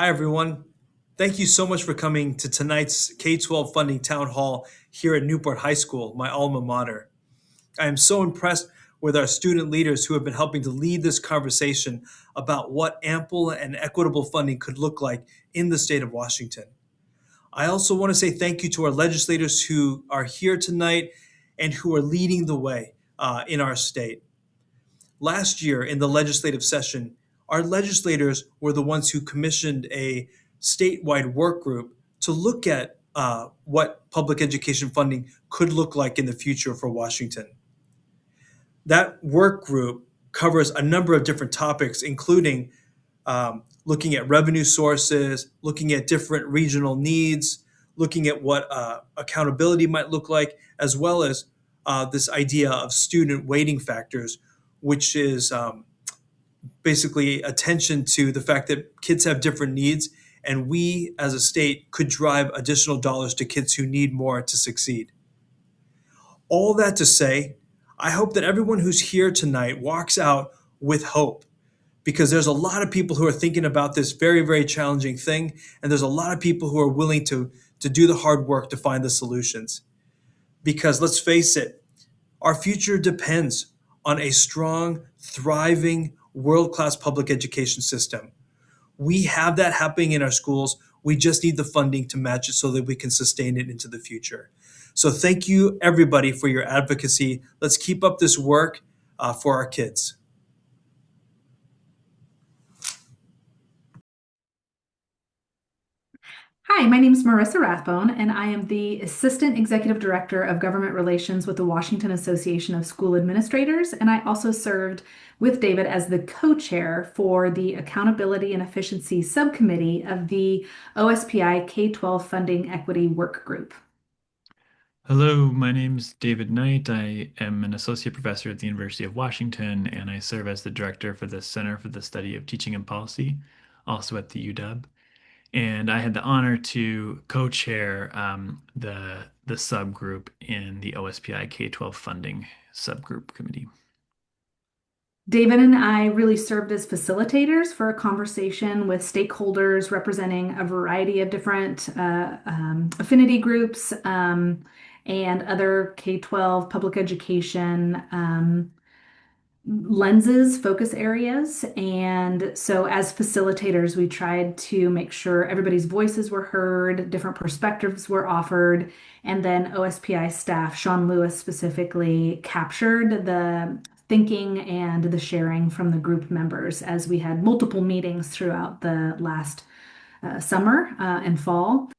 Hi, everyone. Thank you so much for coming to tonight's K-12 funding town hall here at Newport High School, my alma mater. I am so impressed with our student leaders who have been helping to lead this conversation about what ample and equitable funding could look like in the state of Washington. I also want to say thank you to our legislators who are here tonight and who are leading the way in our state. Last year in the legislative session, our legislators were the ones who commissioned a statewide work group to look at what public education funding could look like in the future for Washington. That work group covers a number of different topics, including looking at revenue sources, looking at different regional needs, looking at what accountability might look like, as well as this idea of student weighting factors, which is basically attention to the fact that kids have different needs, and we as a state could drive additional dollars to kids who need more to succeed. All that to say, I hope that everyone who's here tonight walks out with hope because there's a lot of people who are thinking about this very, very challenging thing, and there's a lot of people who are willing to do the hard work to find the solutions. Because let's face it, our future depends on a strong, thriving, world-class public education system. We have that happening in our schools. We just need the funding to match it so that we can sustain it into the future. So thank you, everybody, for your advocacy. Let's keep up this work for our kids. Hi, my name is Marissa Rathbone, and I am the Assistant Executive Director of Government Relations with the Washington Association of School Administrators, and I also served with David as the co-chair for the Accountability and Efficiency Subcommittee of the OSPI K-12 Funding Equity Work Group. Hello, my name's David Knight. I am an associate professor at the University of Washington, and I serve as the director for the Center for the Study of Teaching and Policy, also at the UW. And I had the honor to co-chair the subgroup in the OSPI K-12 funding subgroup committee. David and I really served as facilitators for a conversation with stakeholders representing a variety of different affinity groups and other K-12 public education lenses, focus areas. And so, as facilitators, we tried to make sure everybody's voices were heard, different perspectives were offered, and then OSPI staff, Sean Lewis specifically, captured the thinking and the sharing from the group members as we had multiple meetings throughout the last summer and fall.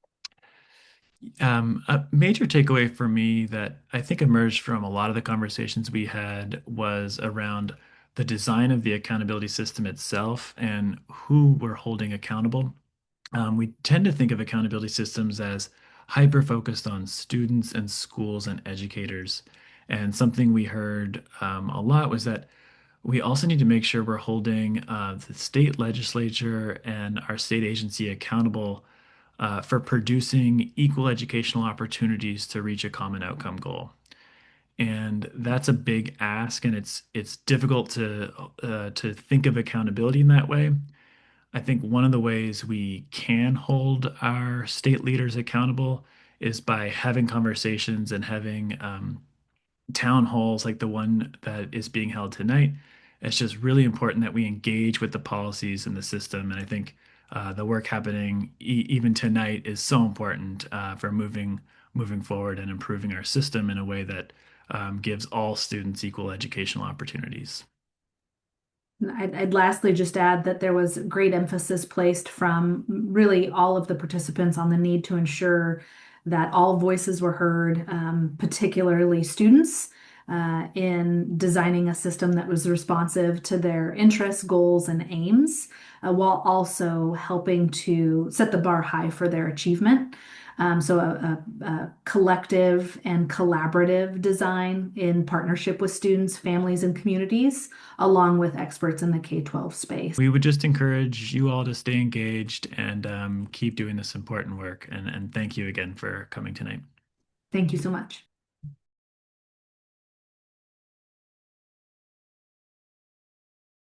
A major takeaway for me that I think emerged from a lot of the conversations we had was around the design of the accountability system itself and who we're holding accountable. We tend to think of accountability systems as hyper focused on students and schools and educators. And something we heard a lot was that we also need to make sure we're holding the state legislature and our state agency accountable for producing equal educational opportunities to reach a common outcome goal. And that's a big ask, and it's difficult to think of accountability in that way. I think one of the ways we can hold our state leaders accountable is by having conversations and having town halls like the one that is being held tonight. It's just really important that we engage with the policies in the system. And I think the work happening even tonight is so important for moving forward and improving our system in a way that gives all students equal educational opportunities. I'd lastly just add that there was great emphasis placed from really all of the participants on the need to ensure that all voices were heard, particularly students, in designing a system that was responsive to their interests, goals, and aims, while also helping to set the bar high for their achievement. So a collective and collaborative design in partnership with students, families, and communities, along with experts in the K-12 space. We would just encourage you all to stay engaged and keep doing this important work. And thank you again for coming tonight. Thank you so much.